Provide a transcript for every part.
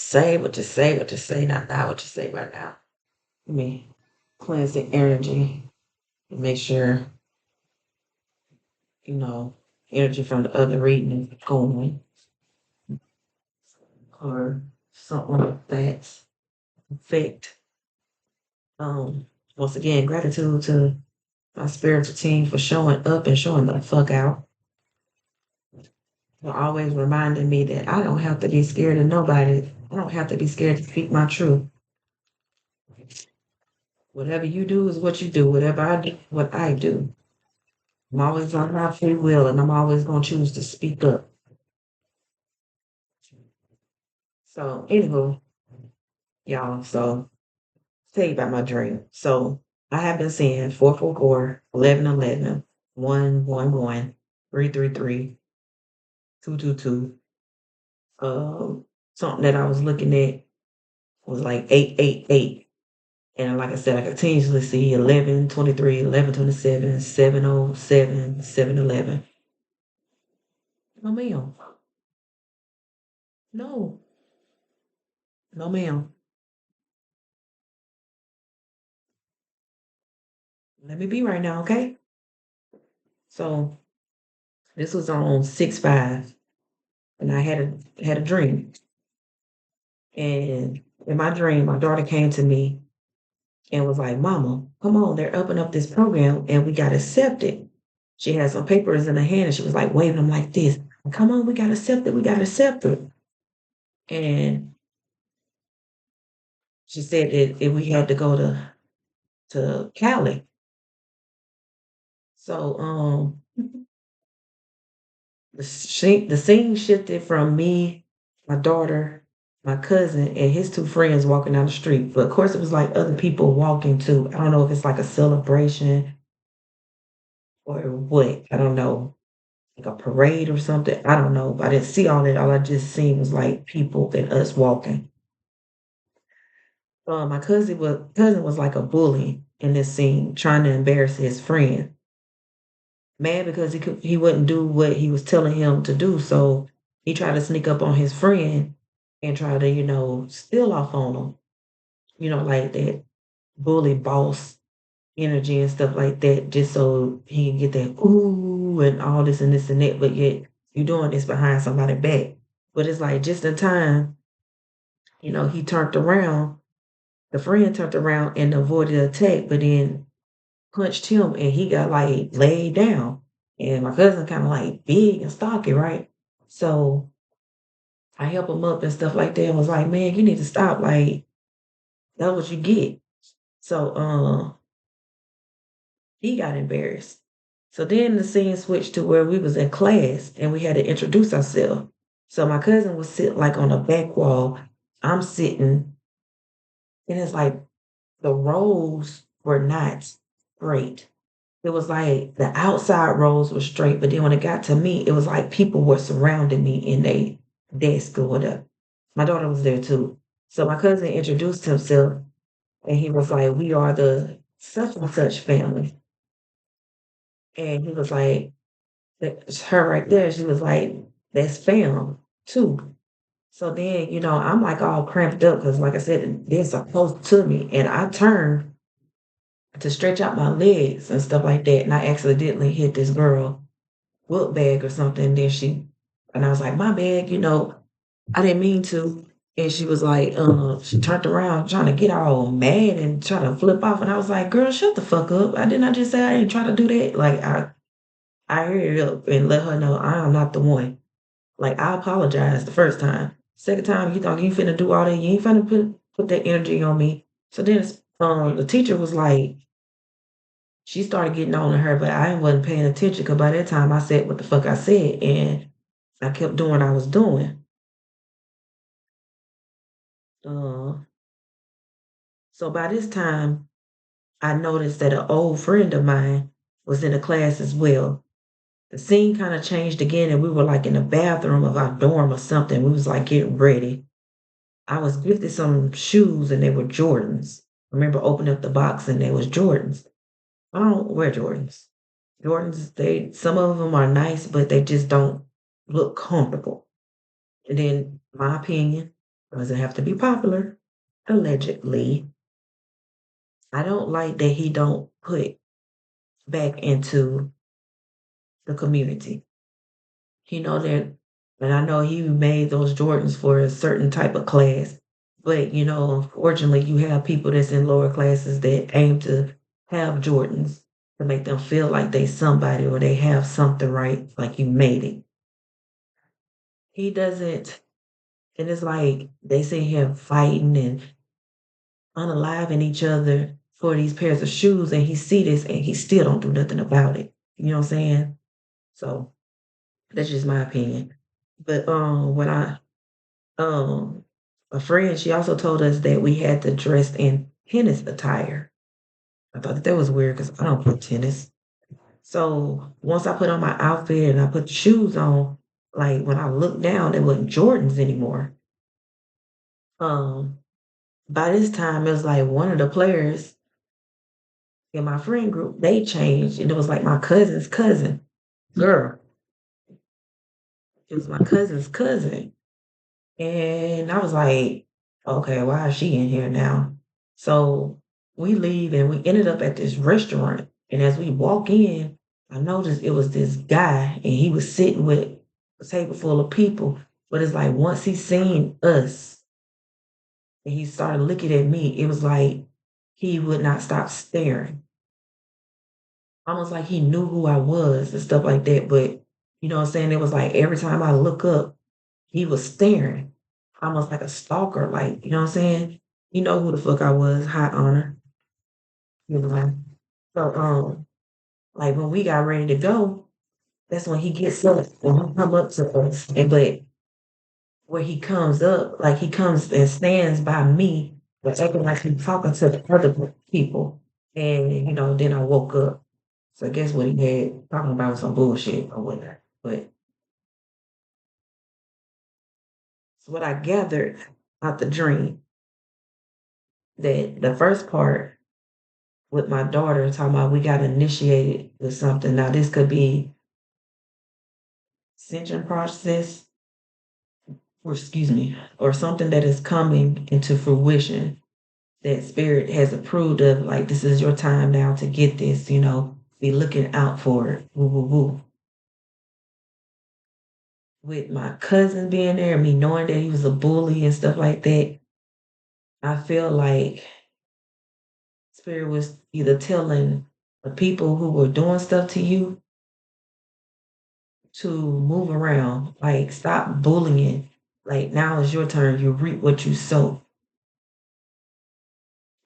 say, what to say, what to say, not what to say right now. Let me cleanse the energy and make sure, you know, energy from the other reading is going or something like that effect. Um, Once again, gratitude to my spiritual team for showing up and showing the fuck out. For always reminding me that I don't have to be scared of nobody. I don't have to be scared to speak my truth. Whatever you do is what you do. Whatever I do, what I do. I'm always on my free will and I'm always gonna choose to speak up. So anywho, y'all, so tell you about my dream. So I have been seeing 444, 1111, 111, 333, 222. Something that I was looking at was like 888. And like I said, I continuously see 11, 23, 11, 27, 707, 711. No, ma'am. No, no, ma'am. Let me be right now, okay? So this was on 6/5, and I had a dream. And in my dream, my daughter came to me and was like, Mama, come on, they're opening up this program and we got accepted. She had some papers in her hand and she was like waving them like this. Come on, we got accepted, we got accepted. And she said that if we had to go to Cali. So the scene shifted from me, my daughter, my cousin, and his two friends walking down the street. But of course, it was like other people walking too. I don't know if it's like a celebration or what. I don't know, like a parade or something. I don't know. But I didn't see all that. All I just seen was like people and us walking. My cousin was like a bully in this scene, trying to embarrass his friend. Mad because he wouldn't do what he was telling him to do. So he tried to sneak up on his friend and try to, steal off on him, like that bully boss energy and stuff like that, just so he can get that ooh and all this and this and that. But yet you doing this behind somebody's back. But it's like just in time, he turned around, the friend turned around and avoided the attack, but then punched him and he got like laid down. And my cousin kind of like big and stocky, right? So I help him up and stuff like that and was like, man, you need to stop. Like, that's what you get. So he got embarrassed. So then the scene switched to where we was in class and we had to introduce ourselves. So my cousin was sitting like on the back wall. I'm sitting, and it's like the rows were not straight. It was like the outside rows were straight, but then when it got to me, it was like people were surrounding me in a desk or whatever. My daughter was there too. So my cousin introduced himself and he was like, we are the such and such family. And he was like, that's her right there. She was like, that's fam too. So then, I'm like all cramped up because, like I said, they're supposed to me. And I turned to stretch out my legs and stuff like that. And I accidentally hit this girl book bag or something. And I was like, my bag, I didn't mean to. And she was like, she turned around trying to get all mad and try to flip off. And I was like, girl, shut the fuck up. I did not just say I didn't try to do that. Like, I hurried up and let her know I am not the one. Like, I apologized the first time. Second time, you thought you finna do all that. You ain't finna put that energy on me. So then the teacher was like, she started getting on to her, but I wasn't paying attention because by that time I said what the fuck I said and I kept doing what I was doing. Uh, so by this time, I noticed that an old friend of mine was in the class as well. The scene kind of changed again, and we were like in the bathroom of our dorm or something. We was like getting ready. I was gifted some shoes, and they were Jordans. I remember opening up the box, and they was Jordans. I don't wear Jordans. Jordans, some of them are nice, but they just don't look comfortable. And then my opinion, Doesn't have to be popular. Allegedly. I don't like that he don't put back into the community. You know that, and I know he made those Jordans for a certain type of class, but unfortunately, you have people that's in lower classes that aim to have Jordans to make them feel like they somebody or they have something right, like you made it. He doesn't, and it's like they sit here fighting and unaliving each other for these pairs of shoes, and he see this and he still don't do nothing about it. You know what I'm saying? So that's just my opinion. But when I um a friend, she also told us that we had to dress in tennis attire. I thought that was weird because I don't play tennis. So once I put on my outfit and I put the shoes on, like when I looked down, it wasn't Jordans anymore. Um, by this time, it was like one of the players in my friend group, they changed, and it was like my cousin's cousin. Girl, it was my cousin's cousin. And I was like, okay, why is she in here now? So we leave and we ended up at this restaurant. And as we walk in, I noticed it was this guy and he was sitting with a table full of people. But it's like once he seen us and he started looking at me, it was like he would not stop staring. Almost like he knew who I was and stuff like that. But you know what I'm saying? It was like every time I look up, he was staring, almost like a stalker, like, you know what I'm saying? You know who the fuck I was, high honor, you know. So like when we got ready to go, that's when he gets up and he come up to us. And but where he comes up, like he comes and stands by me, but acting like he's talking to the other people. And then I woke up. So I guess what he had talking about was some bullshit or whatever. But so what I gathered out the dream, that the first part with my daughter talking about we got initiated with something. Now this could be ascension process, or excuse me, or something that is coming into fruition that spirit has approved of. Like this is your time now to get this. Be looking out for it. Woo woo woo. With my cousin being there, me knowing that he was a bully and stuff like that, I feel like spirit was either telling the people who were doing stuff to you to move around. Like, stop bullying. Like, now is your turn. You reap what you sow.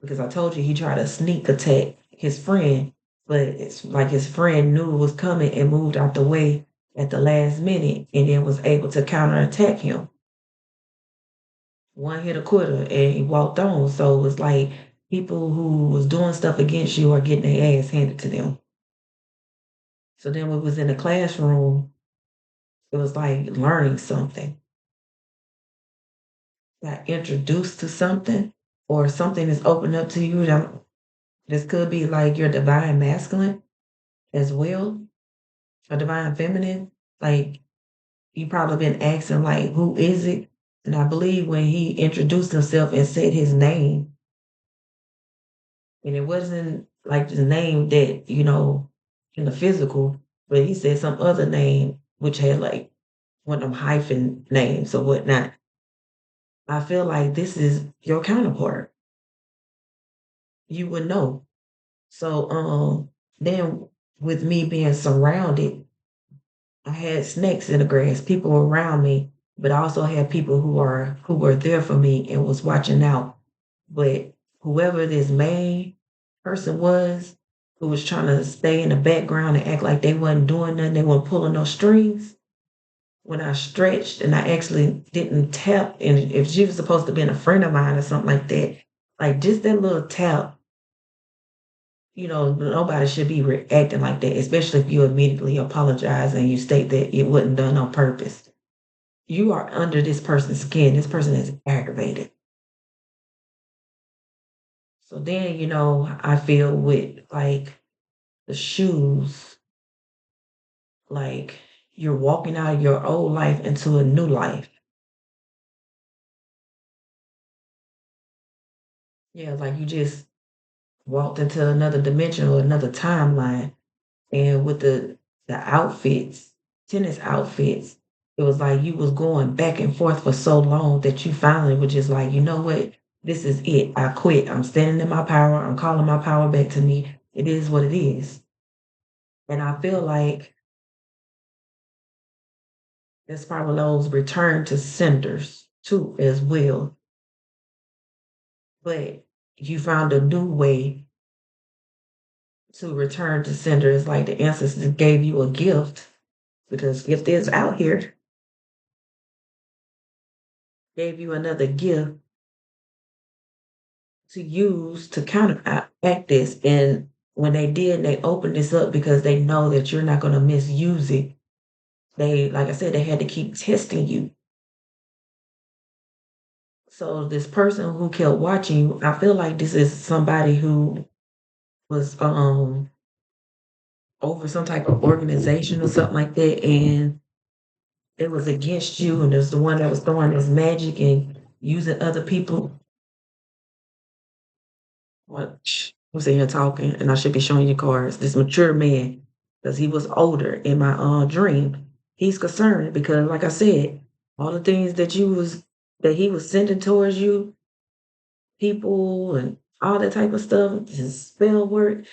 Because I told you he tried to sneak attack his friend, but it's like his friend knew it was coming and moved out the way at the last minute and then was able to counterattack him. One hit a quitter and he walked on. So it's like people who was doing stuff against you are getting their ass handed to them. So then when we was in the classroom, it was like learning something. Got introduced to something or something is opened up to you that this could be like your divine masculine as well, or divine feminine. Like you probably been asking like who is it? And I believe when he introduced himself and said his name, and it wasn't like the name that, in the physical, but he said some other name which had like one of them hyphen names or whatnot. I feel like this is your counterpart. You would know. So then with me being surrounded, I had snakes in the grass, people around me, but I also had people who were there for me and was watching out. But whoever this main person was who was trying to stay in the background and act like they wasn't doing nothing, they weren't pulling no strings. When I stretched and I actually didn't tap, and if she was supposed to be a friend of mine or something like that, like just that little tap, nobody should be reacting like that, especially if you immediately apologize and you state that it wasn't done on purpose. You are under this person's skin. This person is aggravated. So then, I feel with like the shoes, like you're walking out of your old life into a new life. Yeah, like you just walked into another dimension or another timeline. And with the outfits, tennis outfits, it was like you was going back and forth for so long that you finally were just like, you know what? This is it. I quit. I'm standing in my power. I'm calling my power back to me. It is what it is. And I feel like this those return to senders too as well. But you found a new way to return to sender. It's like the ancestors gave you a gift because gift is out here, gave you another gift to use to counteract this. And when they did, they opened this up because they know that you're not going to misuse it. They, like I said, they had to keep testing you. So this person who kept watching you, I feel like this is somebody who was over some type of organization or something like that, and it was against you, and there's the one that was throwing this magic and using other people. What? I'm sitting here talking, and I should be showing you cards. This mature man, because he was older in my dream. He's concerned because, like I said, all the things that he was sending towards you, people and all that type of stuff, his spell work.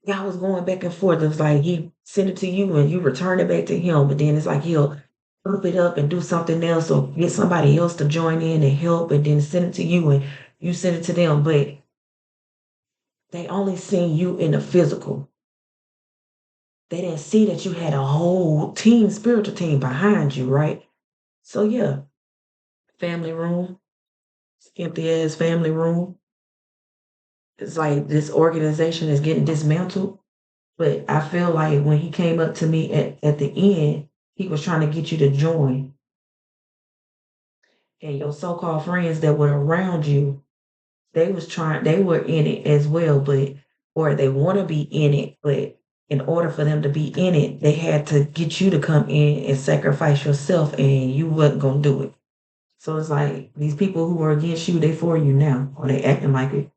Y'all was going back and forth. It was like he sent it to you and you return it back to him, but then it's like he'll flip it up and do something else or get somebody else to join in and help and then send it to you and you send it to them. But they only seen you in the physical. They didn't see that you had a whole team, spiritual team behind you, right? So yeah, family room, empty ass family room. It's like this organization is getting dismantled. But I feel like when he came up to me at the end, he was trying to get you to join. And your so-called friends that were around you, they were in it as well, but or they want to be in it, but in order for them to be in it, they had to get you to come in and sacrifice yourself, and you wasn't gonna do it. So it's like these people who are against you, they for you now, or they acting like it.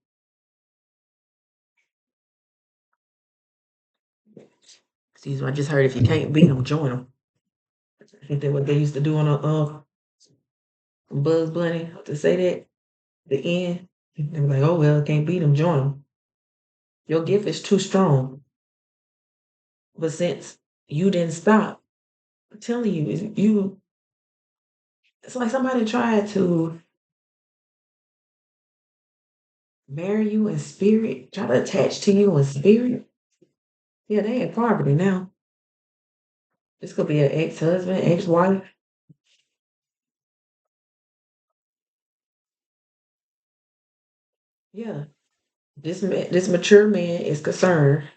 Excuse me, I just heard if you can't beat them, join them. I think that what they used to do on a Bugs Bunny to say that the end. They were like, oh well, can't beat them, join them. Your gift is too strong. But since you didn't stop, I'm telling you, it's like somebody tried to marry you in spirit, try to attach to you in spirit. Yeah, they in poverty now. This could be an ex-husband, ex-wife. Yeah. This mature man is concerned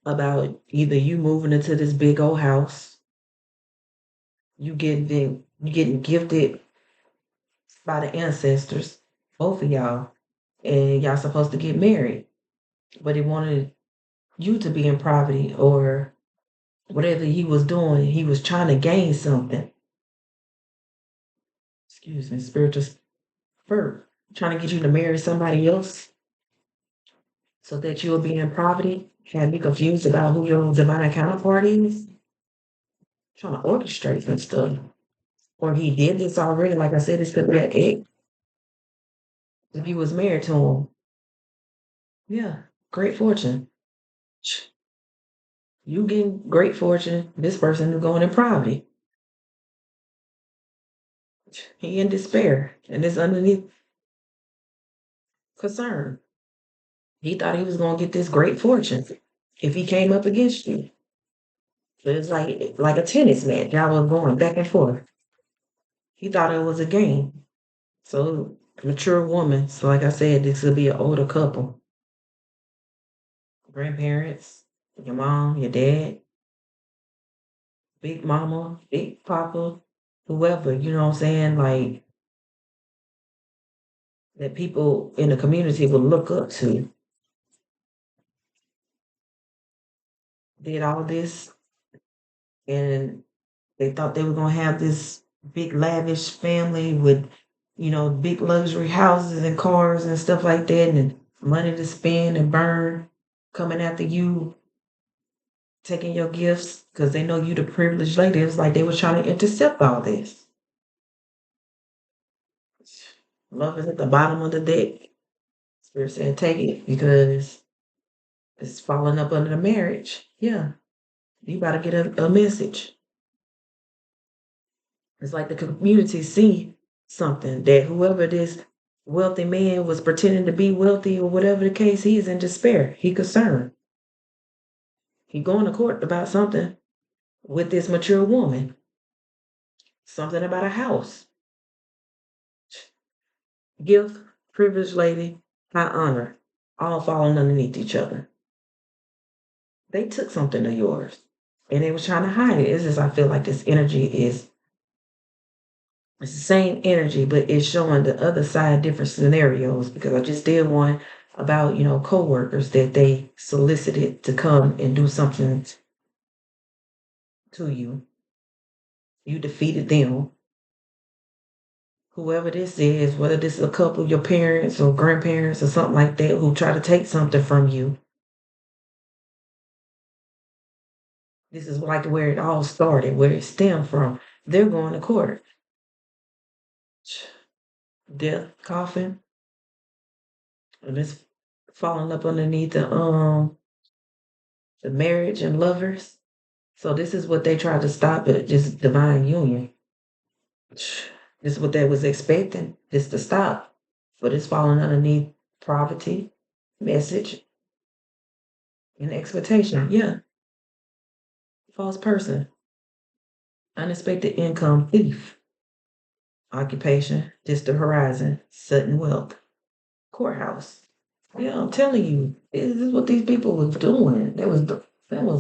about either you moving into this big old house, you getting gifted by the ancestors, both of y'all, and y'all supposed to get married. But he wanted you to be in poverty or whatever he was doing, he was trying to gain something. Excuse me, spiritual spurt. Trying to get you to marry somebody else so that you'll be in poverty and be confused about who your divine counterpart is. Trying to orchestrate some stuff. Or he did this already. Like I said, this could be an ex if you was married to him. Yeah, great fortune. You getting great fortune. This person is going in poverty. He in despair. And it's underneath concern. He thought he was gonna get this great fortune if he came up against you. But it's like a tennis match. Y'all was going back and forth. He thought it was a game. So mature woman. So like I said, this will be an older couple. Grandparents, your mom, your dad, big mama, big papa, whoever, you know what I'm saying? Like that people in the community will look up to. Did all this and they thought they were gonna have this big lavish family with big luxury houses and cars and stuff like that, and money to spend and burn, coming after you, taking your gifts because they know you the privileged lady. It's like they were trying to intercept all this. Love is at the bottom of the deck. Spirit said, take it because it's falling up under the marriage. Yeah, you got to get a message. It's like the community see something that whoever this wealthy man was pretending to be wealthy or whatever the case, he is in despair. He concerned. He going to court about something with this mature woman. Something about a house. Gift, privileged lady, high honor, all falling underneath each other. They took something of yours and they was trying to hide it. It's just I feel like this energy is it's the same energy, but it's showing the other side different scenarios because I just did one about, co-workers that they solicited to come and do something to you. You defeated them. Whoever this is, whether this is a couple, your parents or grandparents or something like that, who try to take something from you. This is like where it all started, where it stemmed from. They're going to court. Death, coffin, and it's falling up underneath the marriage and lovers. So this is what they tried to stop at this divine union. This is what they was expecting, this to stop. But it's falling underneath poverty, message, and expectation. Yeah. False person, unexpected income, thief, occupation, distant horizon, sudden wealth, courthouse. Yeah, I'm telling you, this is what these people was doing. They was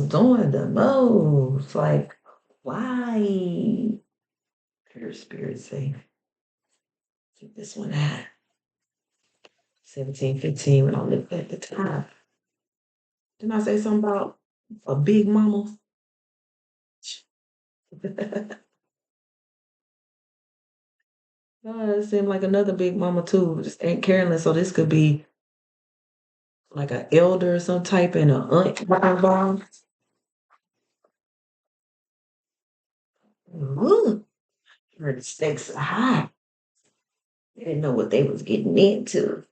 doing the most. Like, why? Pure spirit say, keep this one at 17:15 when I looked at the time. Didn't I say something about a big mama? It seemed like another big mama too. Just ain't careless. So this could be like an elder or some type and an aunt involved. Ooh, heard the stakes are high. They didn't know what they was getting into,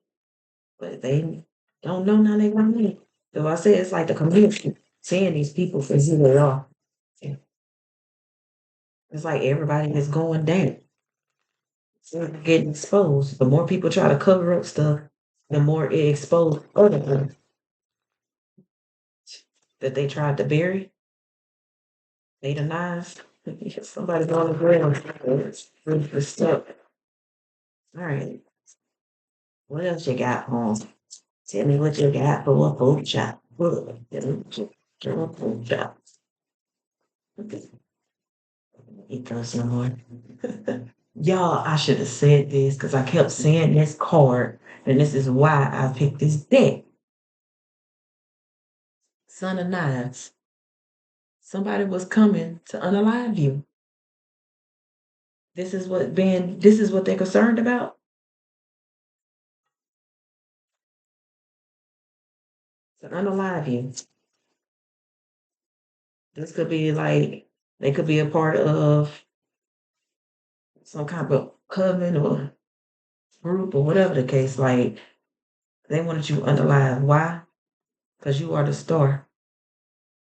but they don't know now they gonna know. So I say it's like the community seeing these people for who they are. Yeah. It's like everybody is going down. So they're getting exposed. The more people try to cover up stuff, the more it exposed other things that they tried to bury. They denies. Somebody's on the ground for stuff. All right. What else you got, home? Tell me what you got for a food shop. Look, for a food shop. Eat those some more. Y'all, I should have said this because I kept saying this card, and this is why I picked this deck. Son of Knives. Somebody was coming to unalive you. This is what they're concerned about. To unalive you. This could be like they could be a part of some kind of coven or group or whatever the case. Like they wanted you unalive. Why? Because you are the star.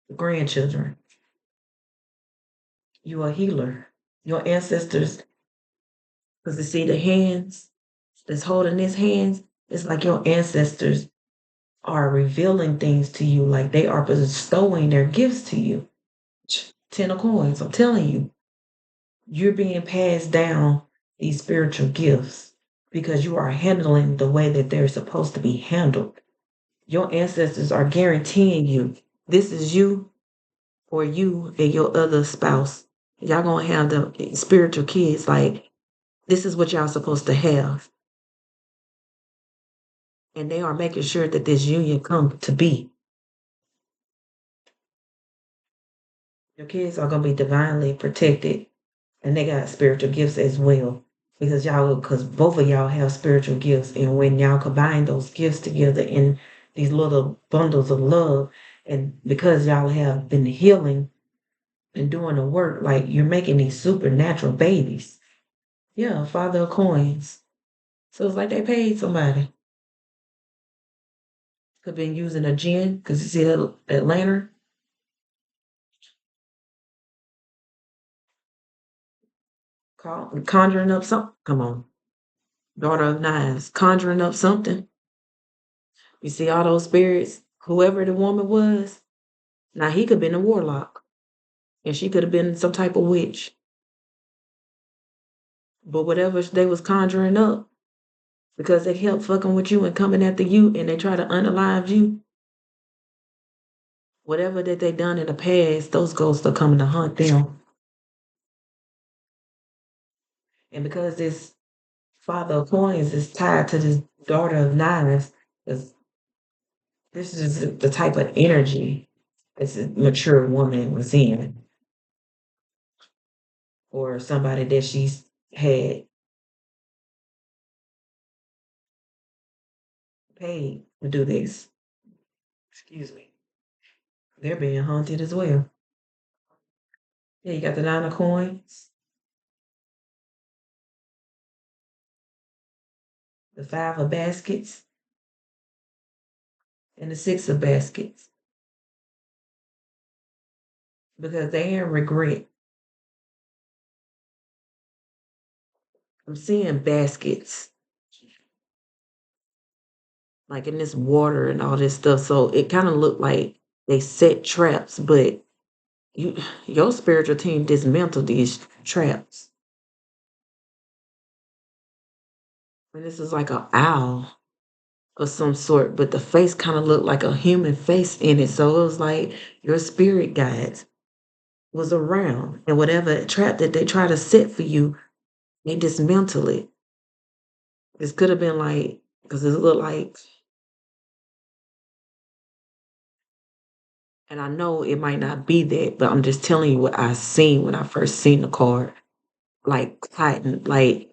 The grandchildren. You are a healer. Your ancestors, because you see the hands that's holding his hands, it's like your ancestors are revealing things to you, like they are bestowing their gifts to you. 10 of coins. I'm telling you, you're being passed down these spiritual gifts because you are handling the way that they're supposed to be handled. Your ancestors are guaranteeing you this is you or you and your other spouse. Y'all gonna have the spiritual kids like this is what y'all supposed to have. And they are making sure that this union come to be. Your kids are gonna be divinely protected and they got spiritual gifts as well. because both of y'all have spiritual gifts, and when y'all combine those gifts together in these little bundles of love, and because y'all have been healing and doing the work, like you're making these supernatural babies. Yeah, father of coins. So it's like they paid somebody. Could have been using a gin, because you see that lantern? Conjuring up something. Come on. Daughter of Knives. Conjuring up something. You see all those spirits, whoever the woman was. Now he could have been a warlock. And she could have been some type of witch. But whatever they was conjuring up, because they kept fucking with you and coming after you and they try to unalive you, whatever that they done in the past, those ghosts are coming to hunt them. And because this father of coins is tied to this daughter of knives, because this is the type of energy this mature woman was in, or somebody that she's had paid to do this. Excuse me. They're being haunted as well. Yeah, you got the nine of coins, the five of baskets, and the six of baskets, because they in regret. I'm seeing baskets like in this water and all this stuff. So it kind of looked like they set traps, but your spiritual team dismantled these traps. And this is like an owl of some sort, but the face kind of looked like a human face in it. So it was like your spirit guides was around, and whatever trap that they try to set for you, they dismantle it. This could have been like, because it looked like, and I know it might not be that, but I'm just telling you what I seen when I first seen the card. Like cotton, like,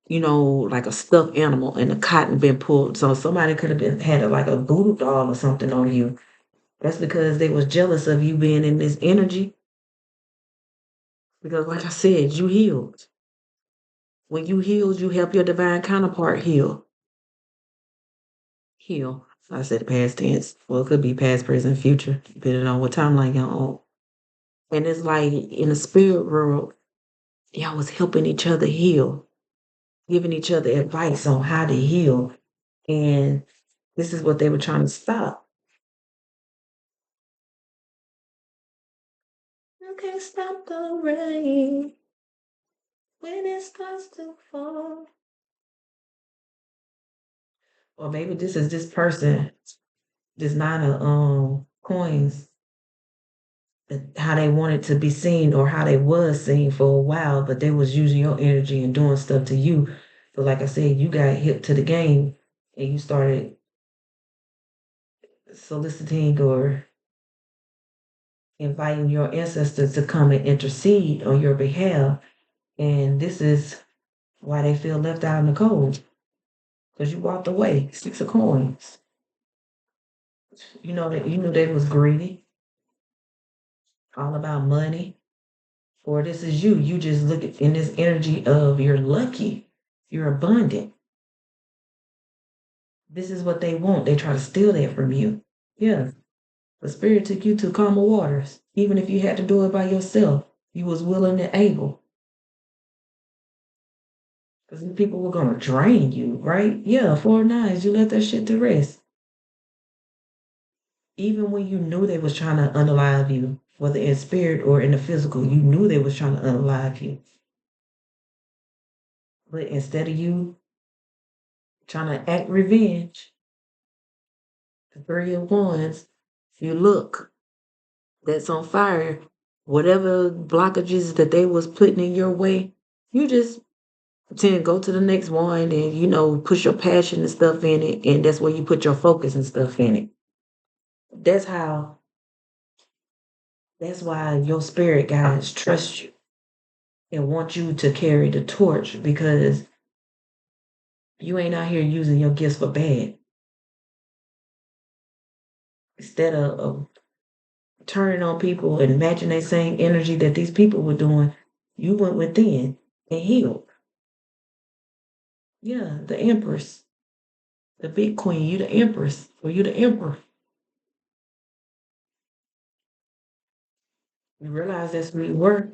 like a stuffed animal and the cotton been pulled. So somebody could have been had like a voodoo doll or something on you. That's because they was jealous of you being in this energy. Because like I said, you healed. When you healed, you help your divine counterpart heal. Heal. I said past tense. Well, it could be past, present, future, depending on what timeline you're on. And it's like in the spirit world, y'all was helping each other heal, giving each other advice on how to heal. And this is what they were trying to stop. You can't stop the rain when it starts to fall. Or maybe this is this person, this nine of coins, how they wanted to be seen or how they was seen for a while, but they was using your energy and doing stuff to you. But like I said, you got hip to the game and you started soliciting or inviting your ancestors to come and intercede on your behalf. And this is why they feel left out in the cold. Because you walked away. Six of coins. You know that you knew they was greedy, all about money. Or this is you. You just look at in this energy of you're lucky, you're abundant. This is what they want. They try to steal that from you. Yeah. The spirit took you to calmer waters. Even if you had to do it by yourself, you was willing and able. Because people were gonna drain you, right? Yeah, 4 9s, you let that shit to rest. Even when you knew they was trying to unalive you, whether in spirit or in the physical, you knew they was trying to unalive you. But instead of you trying to act revenge, the 3 of Wands, you look, that's on fire. Whatever blockages that they was putting in your way, you just pretend go to the next one and push your passion and stuff in it, and that's where you put your focus and stuff in it. That's how. That's why your spirit guides trust you and want you to carry the torch because You ain't out here using your gifts for bad. Instead of turning on people and matching that same energy that these people were doing, you went within and healed. Yeah, the Empress, the big queen, you the Empress, or you the Emperor. You realize that's what you were,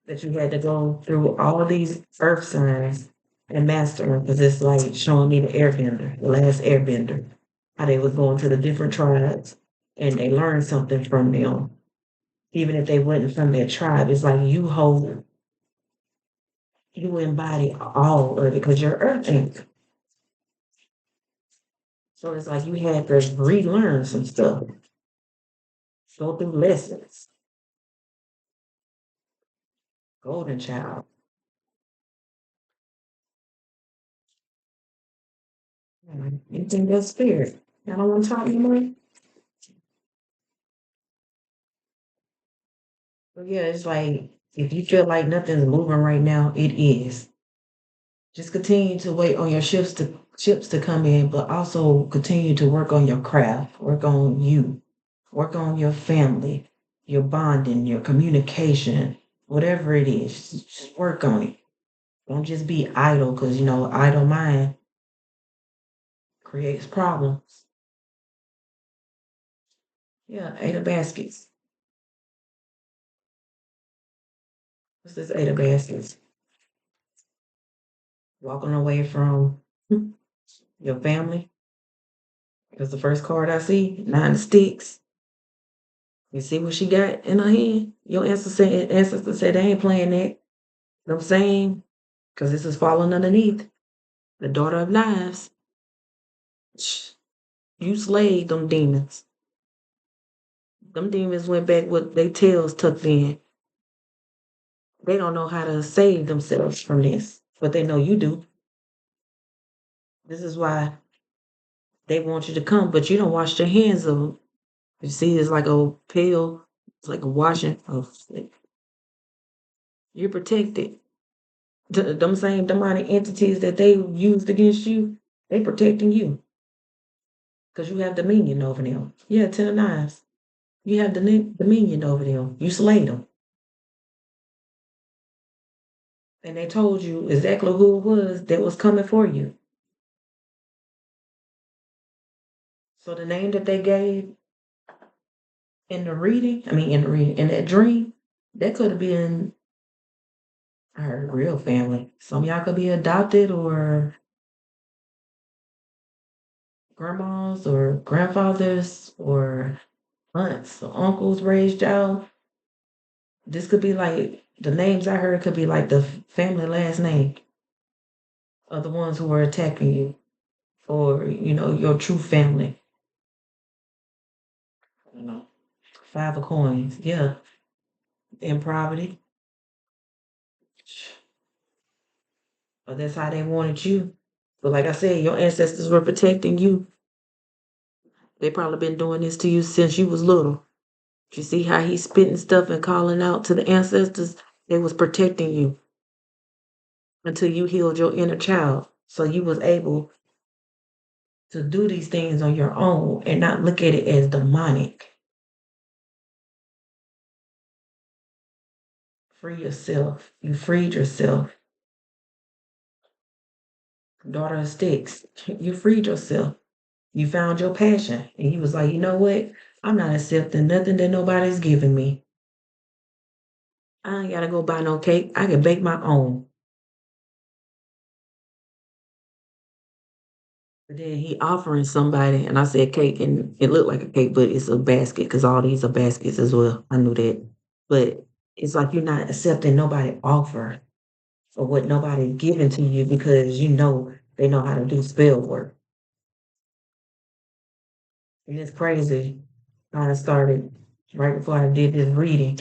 that you had to go through all these earth signs and master them, because it's like showing me the airbender, the last airbender, how they was going to the different tribes and they learned something from them. Even if they wasn't from their tribe, it's like you embody all of it because you're earth ink. So it's like you had to relearn some stuff, go through lessons. Golden child. Anything that's spirit. I don't want to talk anymore. But yeah, it's like if you feel like nothing's moving right now, it is. Just continue to wait on your ships to come in, but also continue to work on your craft, work on you, work on your family, your bonding, your communication, whatever it is. Just work on it. Don't just be idle, because idle mind creates problems. Yeah, eight of baskets. What's this eight of baskets? Walking away from your family. Because the first card I see, nine of sticks. You see what she got in her hand? Your ancestor said they ain't playing that. You know what I'm saying? Because this is falling underneath. The daughter of knives. You slayed them demons. Them demons went back with their tails tucked in. They don't know how to save themselves from this, but they know you do. This is why they want you to come, but you don't wash your hands of them. You see, it's like a pill. It's like a washing of. You're protected. Them same demonic entities that they used against you, they protecting you because you have dominion over them. Yeah, 10 of 9s. You have the dominion over them. You slayed them. And they told you exactly who it was that was coming for you. So the name that they gave in that dream, that could have been our real family. Some of y'all could be adopted or grandmas or grandfathers or aunts or uncles raised y'all. This could be like the names I heard could be like the family last name of the ones who were attacking you, or your true family. You know, 5 of coins, yeah, in poverty, but that's how they wanted you. But like I said, your ancestors were protecting you. They probably been doing this to you since you was little. You see how he's spitting stuff and calling out to the ancestors? They was protecting you until you healed your inner child, so you was able to do these things on your own and not look at it as demonic. Free yourself. You freed yourself. Daughter of sticks. You freed yourself. You found your passion. And you was like, you know what? I'm not accepting nothing that nobody's giving me. I ain't gotta go buy no cake. I can bake my own. But then he offering somebody, and I said cake, and it looked like a cake, but it's a basket because all these are baskets as well. I knew that. But it's like you're not accepting nobody offer or what nobody giving to you because they know how to do spell work. And it's crazy. I started right before I did this reading.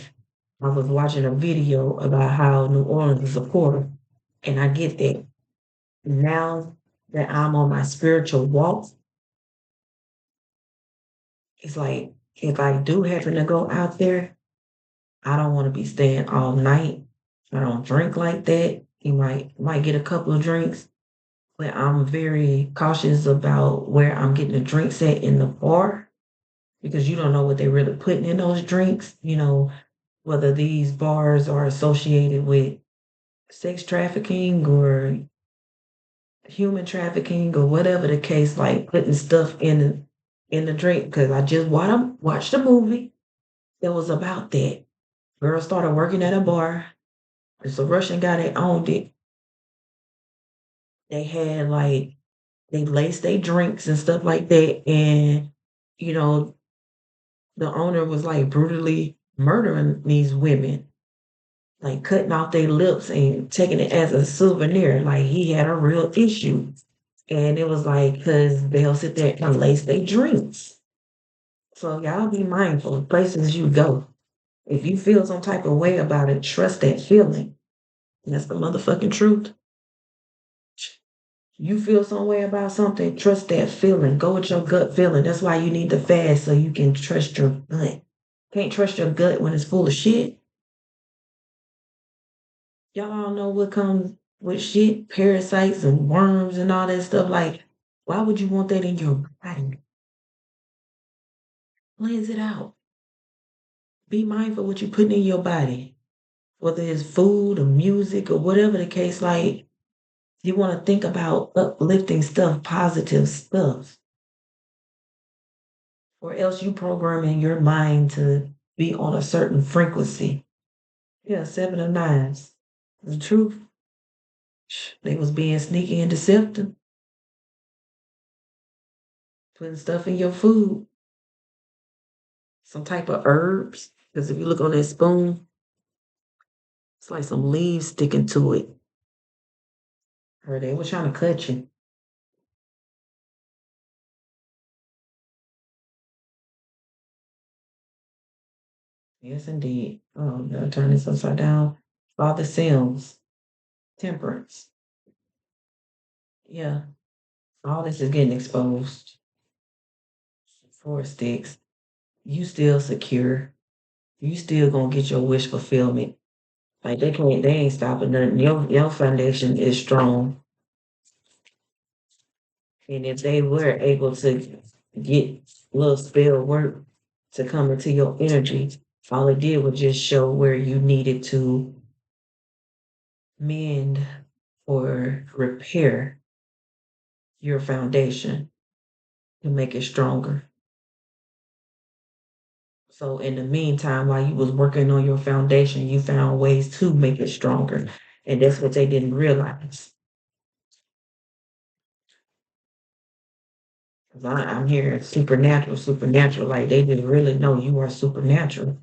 I was watching a video about how New Orleans is a portal. And I get that. Now that I'm on my spiritual walk, it's like if I do happen to go out there, I don't want to be staying all night. I don't drink like that. He might get a couple of drinks, but I'm very cautious about where I'm getting the drinks at in the bar because you don't know what they're really putting in those drinks. Whether these bars are associated with sex trafficking or human trafficking or whatever the case, like putting stuff in the drink. Because I just watched a movie that was about that. Girl started working at a bar. It's a Russian guy that owned it. They had like they laced their drinks and stuff like that, and you know the owner was like brutally murdering these women, like cutting off their lips and taking it as a souvenir. Like he had a real issue. And it was like, because they'll sit there and lace their drinks. So y'all be mindful of places you go. If you feel some type of way about it, trust that feeling. That's the motherfucking truth. You feel some way about something, trust that feeling. Go with your gut feeling. That's why you need to fast so you can trust your gut. Can't trust your gut when it's full of shit. Y'all all know what comes with shit, parasites and worms and all that stuff. Like, why would you want that in your body? Cleanse it out. Be mindful what you putting in your body, whether it's food or music or whatever the case. Like, you want to think about uplifting stuff, positive stuff, or else you programming your mind to be on a certain frequency. Yeah, seven of nines. The truth, they was being sneaky and deceptive, putting stuff in your food, some type of herbs. Because if you look on that spoon, it's like some leaves sticking to it. Or they were trying to cut you. Yes, indeed. Oh, no, turn this upside down. Father Sims, temperance. Yeah, all this is getting exposed. Four sticks. You still secure. You still gonna get your wish fulfillment. Like they ain't stopping nothing. Your foundation is strong. And if they were able to get little spell work to come into your energy, all it did was just show where you needed to mend or repair your foundation to make it stronger. So in the meantime, while you was working on your foundation, you found ways to make it stronger. And that's what they didn't realize. 'Cause I'm hearing supernatural, supernatural. Like they didn't really know you are supernatural.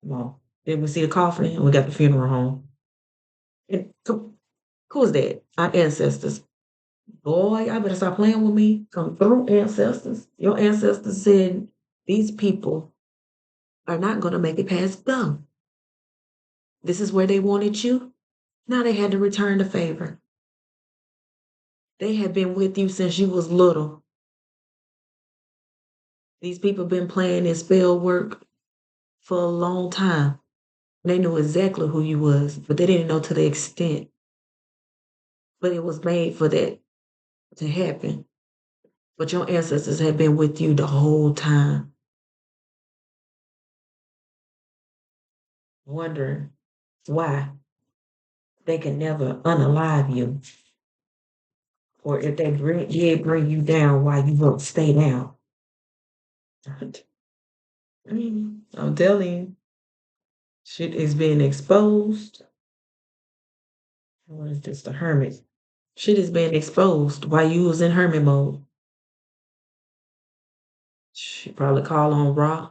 Well, then we see the coffin and we got the funeral home. And who's that? Our ancestors. Boy, I better stop playing with me. Come through, ancestors. Your ancestors said these people are not going to make it past go. This is where they wanted you. Now they had to return the favor. They had been with you since you was little. These people been playing this spell work for a long time. They knew exactly who you was, but they didn't know to the extent. But it was made for that to happen. But your ancestors had been with you the whole time, wondering why they can never unalive you, or if they did bring you down, why you won't stay down. I'm telling you, shit is being exposed. What is this? The hermit. Shit is being exposed while you was in hermit mode. She probably call on Ra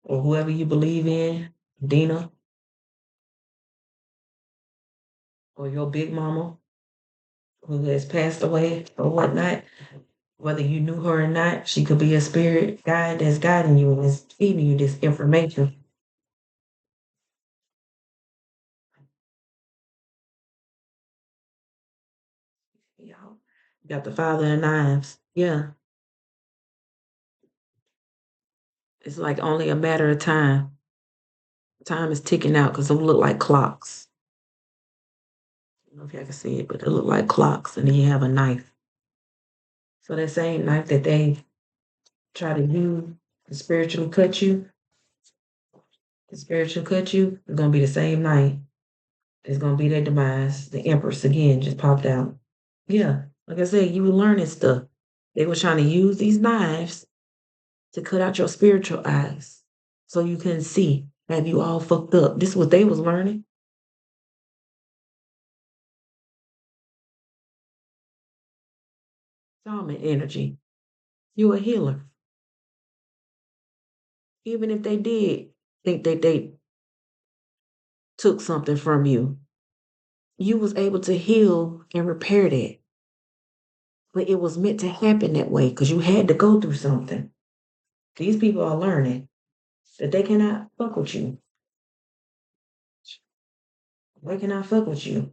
or whoever you believe in, Dina or your big mama who has passed away or whatnot. Whether you knew her or not, she could be a spirit guide that's guiding you and is feeding you this information. Y'all got the father of knives. Yeah, it's like only a matter of time. Time is ticking out because they look like clocks. don't know if y'all can see it, but they look like clocks, and then you have a knife. So that same knife that they try to use to spiritually cut you, it's gonna be the same knife. It's gonna be their demise. The Empress again just popped out. Yeah, like I said, you were learning stuff. They were trying to use these knives to cut out your spiritual eyes so you couldn't see. Have you all fucked up? This is what they was learning. Shaman energy. You're a healer. Even if they did think that they took something from you was able to heal and repair that. But it was meant to happen that way because you had to go through something. These people are learning that they cannot fuck with you. They cannot fuck with you.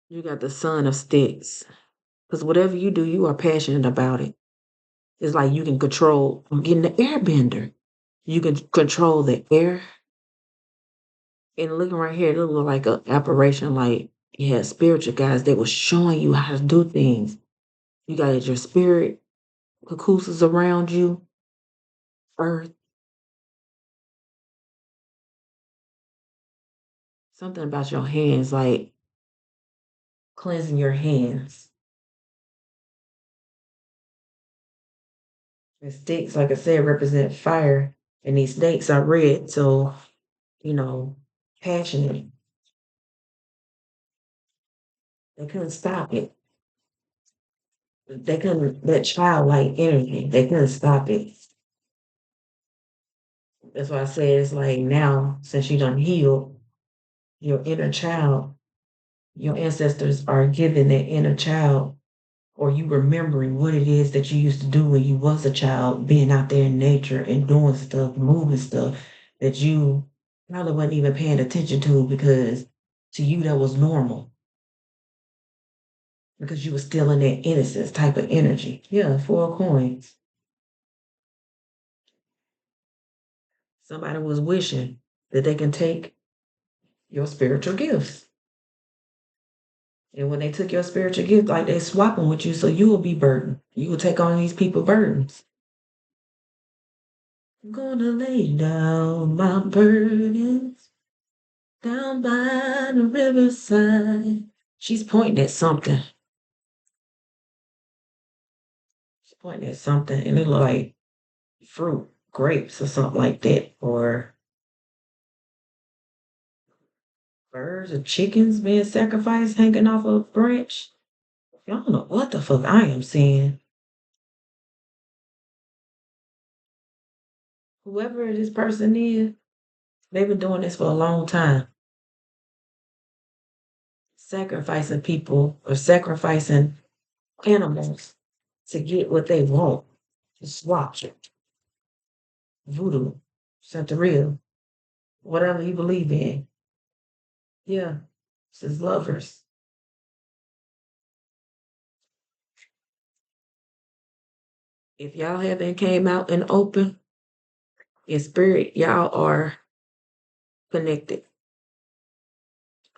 You got the son of sticks. Because whatever you do, you are passionate about it. It's like you can control, I'm getting the airbender. You can control the air. And looking right here, it look like an apparition, like, yeah, spiritual guys, they were showing you how to do things. You got your spirit cocoons around you, earth, something about your hands, like cleansing your hands. The sticks, like I said, represent fire, and these snakes are red, so, you know, passionate. They couldn't stop it. They couldn't, that childlike energy, they couldn't stop it. That's why I said it's like now, since you done healed your inner child, your ancestors are giving that inner child, or you remembering what it is that you used to do when you was a child, being out there in nature and doing stuff, moving stuff that you probably wasn't even paying attention to because to you that was normal because you were still in that innocence type of energy. Yeah, 4 coins. Somebody was wishing that they can take your spiritual gifts. And when they took your spiritual gift, like they swapping with you, so you will be burdened. You will take on these people burdens. I'm gonna lay down my burdens down by the riverside. She's pointing at something. She's pointing at something, and it look like fruit, grapes, or something like that, or birds or chickens being sacrificed, hanging off a branch. Y'all don't know what the fuck I am seeing. Whoever this person is, they've been doing this for a long time. Sacrificing people or sacrificing animals to get what they want. To swap voodoo, Santeria, whatever you believe in. Yeah, this is lovers. If y'all haven't came out in open in spirit, y'all are connected.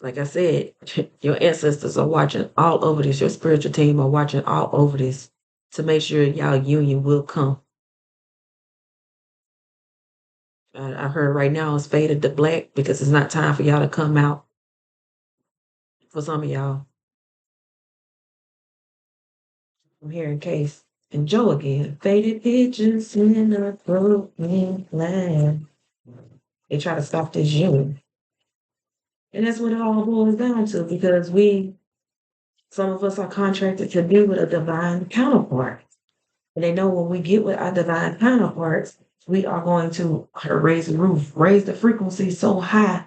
Like I said, your ancestors are watching all over this. Your spiritual team are watching all over this to make sure y'all union will come. I heard right now it's faded to black because it's not time for y'all to come out for some of y'all. I'm hearing Case and Joe again. Faded pictures in a broken land. They try to stop this union. And that's what it all boils down to because some of us are contracted to be with a divine counterpart. And they know when we get with our divine counterparts, we are going to raise the roof, raise the frequency so high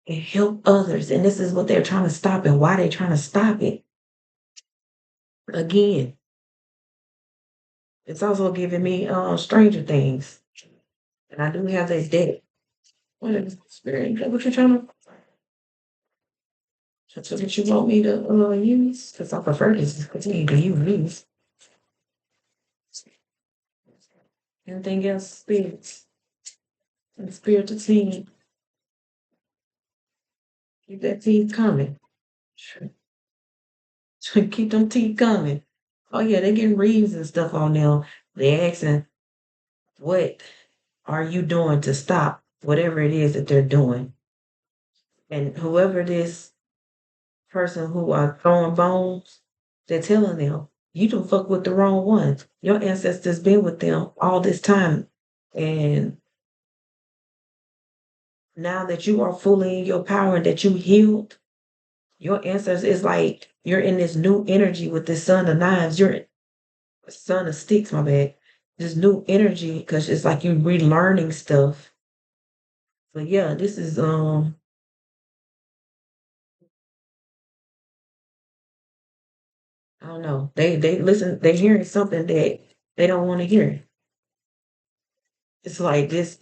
and help others. And this is what they're trying to stop and why they're trying to stop it. Again, it's also giving me Stranger Things. And I do have that deck. What is spirit? What you trying to? That's what you want me to use? Because I prefer to continue to use these. Anything else, spirits? And spiritual team, keep that teeth coming. Keep them teeth coming. Oh yeah, they getting reads and stuff on them. They asking, what are you doing to stop whatever it is that they're doing? And whoever this person who are throwing bones, they're telling them, you don't fuck with the wrong ones. Your ancestors been with them all this time. And now that you are fully in your power and that you healed, your ancestors is like you're in this new energy with this son of knives. You're son of sticks, my bad. This new energy because it's like you're relearning stuff. But yeah, this is I don't know. They listen, they hearing something that they don't want to hear. It's like this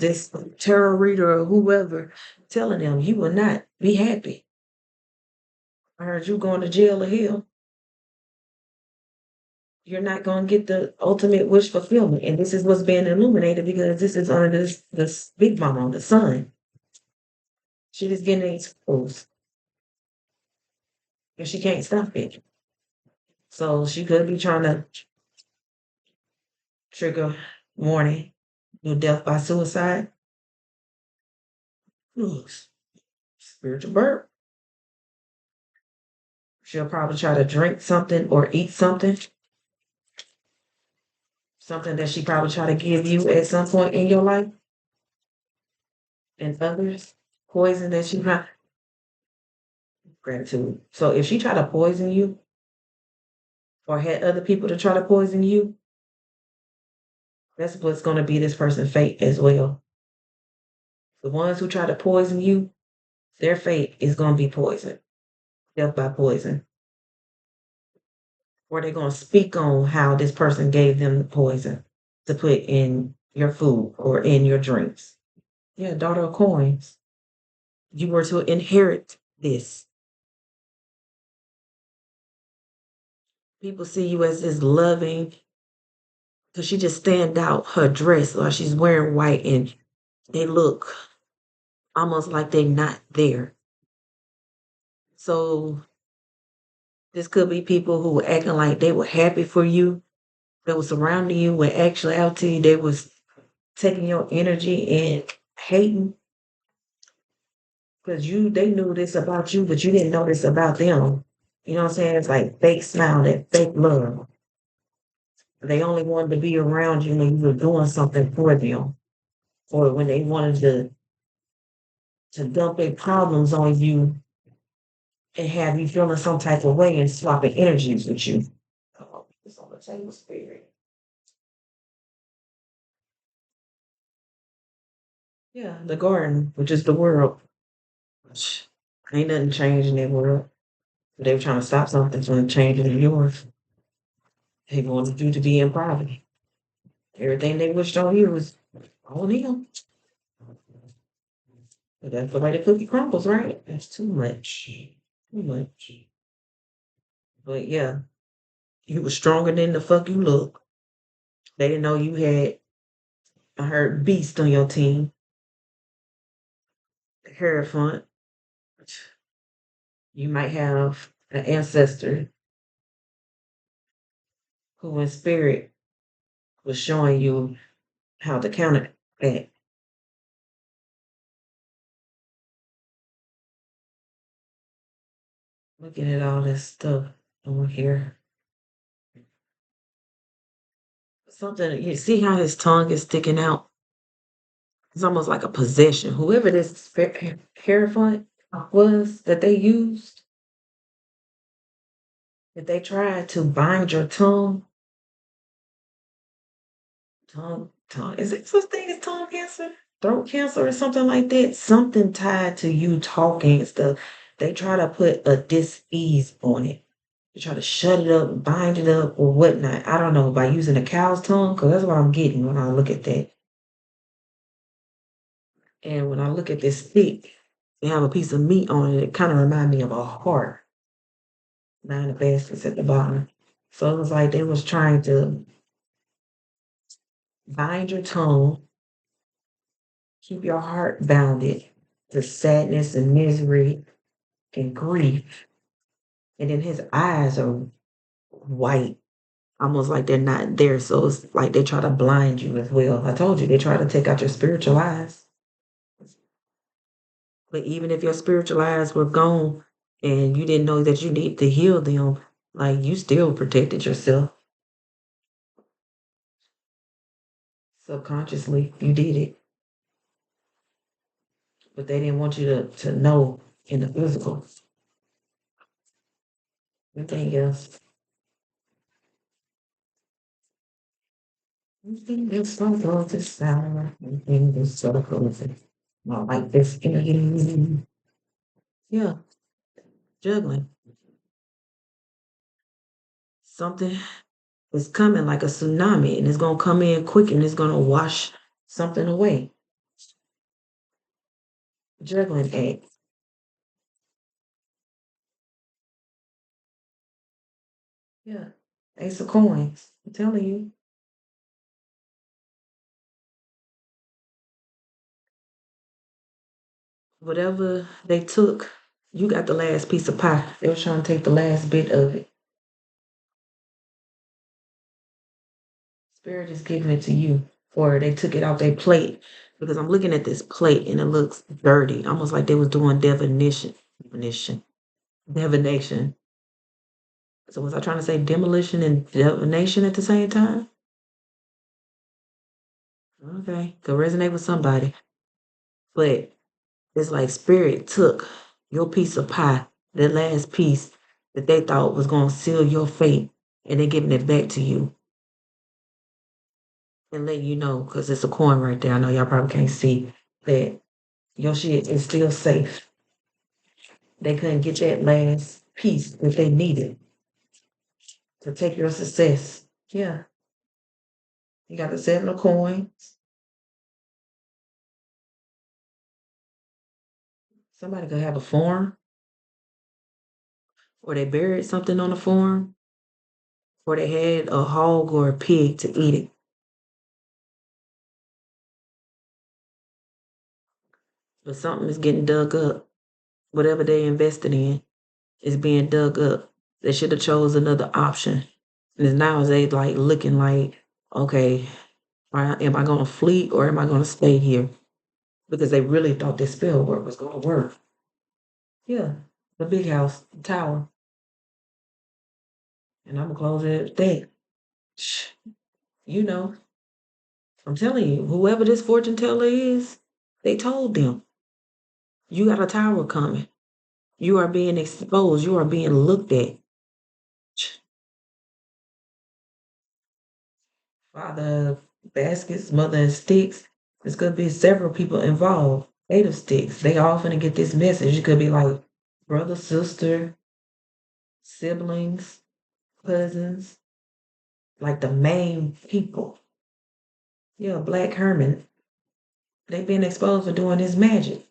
tarot reader or whoever telling them you will not be happy. I heard you going to jail or hell. You're not going to get the ultimate wish fulfillment. And this is what's being illuminated because this is under this big mama, the sun. She is getting exposed and she can't stop it. So she could be trying to trigger warning, death by suicide. Ooh, spiritual burp. She'll probably try to drink something or eat something that she probably try to give you at some point in your life and others. Poison that she try gratitude. So if she try to poison you or had other people to try to poison you, that's what's going to be this person's fate as well. The ones who try to poison you, their fate is going to be poison, death by poison. Or they're going to speak on how this person gave them the poison to put in your food or in your drinks. Yeah, daughter of coins. You were to inherit this. People see you as this loving, because she just stand out her dress while she's wearing white and they look almost like they're not there. So this could be people who were acting like they were happy for you, that was surrounding you when actuality they was taking your energy and hating because they knew this about you, but you didn't know this about them. You know what I'm saying? It's like fake smile, that fake love. They only wanted to be around you when you were doing something for them, or when they wanted to dump their problems on you and have you feeling some type of way and swapping energies with you. Oh, it's on the table spirit. Yeah, the garden, which is the world. Ain't nothing changing in that world. They were trying to stop something from changing in yours. They wanted you to be in poverty. Everything they wished on you was on them. But that's the way the cookie crumbles, right? That's too much. Too much. But yeah, you were stronger than the fuck you look. They didn't know you had a herd beast on your team. Hierophant. You might have an ancestor who in spirit was showing you how to counter that. Looking at all this stuff over here. Something you see how his tongue is sticking out? It's almost like a possession. Whoever this hierophant was that they used, if they tried to bind your tongue, is it such thing as tongue cancer? Throat cancer or something like that? Something tied to you talking and stuff. They try to put a dis-ease on it. They try to shut it up, bind it up, or whatnot. I don't know, by using a cow's tongue, because that's what I'm getting when I look at that. And when I look at this stick, they have a piece of meat on it. It kind of reminds me of a heart. Nine of baskets at the bottom. So it was like they was trying to bind your tongue Keep your heart bounded to sadness and misery and grief. And then his eyes are white, almost like they're not there. So it's like they try to blind you as well. I told you they try to take out your spiritual eyes. But even if your spiritual eyes were gone and you didn't know that you need to heal them, like you still protected yourself. Subconsciously, you did it. But they didn't want you to know in the physical. Anything else? Anything else circle to sound? Anything else circle to not like this energy? Yeah, juggling. Something is coming like a tsunami and it's gonna come in quick and it's gonna wash something away. Juggling act. Yeah. Ace of coins. I'm telling you. Whatever they took, you got the last piece of pie. They were trying to take the last bit of it. Spirit is giving it to you. Or they took it off their plate. Because I'm looking at this plate and it looks dirty. Almost like they was doing divination. So was I trying to say demolition and divination at the same time? Okay. Could resonate with somebody. But it's like spirit took your piece of pie, the last piece that they thought was going to seal your fate, and they're giving it back to you and letting you know, because it's a coin right there. I know y'all probably can't see that your shit is still safe. They couldn't get that last piece that they needed to take your success. Yeah, you got the 7 of coins. Somebody could have a farm, or they buried something on the farm, or they had a hog or a pig to eat it. But something is getting dug up. Whatever they invested in is being dug up. They should have chose another option. And now they like looking like, okay, am I gonna flee or am I gonna stay here? Because they really thought this spell work was gonna work. Yeah, the big house, the tower. And I'm gonna close it at that. You know, I'm telling you, whoever this fortune teller is, they told them, you got a tower coming. You are being exposed. You are being looked at. Father baskets, mother and sticks. There's gonna be several people involved. 8 of sticks. They all finna get this message. It could be like brother, sister, siblings, cousins, like the main people. Yeah, Black Herman. They been exposed for doing this magic.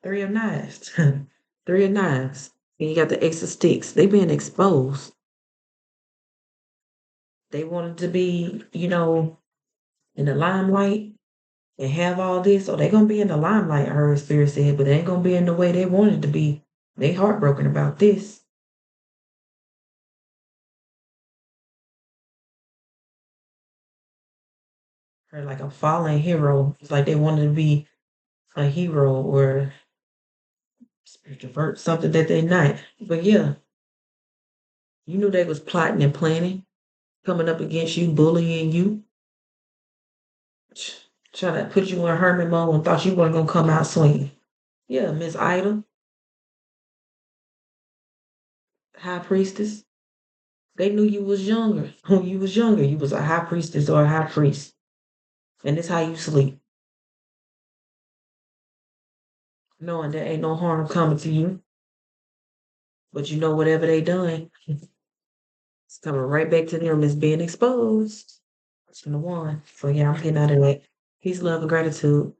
3 of knives. 3 of knives. And you got the Ace of sticks. They been exposed. They wanted to be, in the limelight and have all this, so they're gonna be in the limelight, her spirit said, but they ain't gonna be in the way they wanted to be. They heartbroken about this. Her like a fallen hero. It's like they wanted to be a hero or spiritual vert, something that they not. But yeah, you knew they was plotting and planning, coming up against you, bullying you, trying to put you in hermit mode and thought you weren't gonna come out swinging. Yeah, Miss Ida, high priestess. They knew you was younger. When you was younger, you was a high priestess or a high priest. And this how you sleep, knowing there ain't no harm coming to you. But you know whatever they done, it's coming right back to them as being exposed. It's the one. So yeah, I'm getting out of that. Peace, love, and gratitude.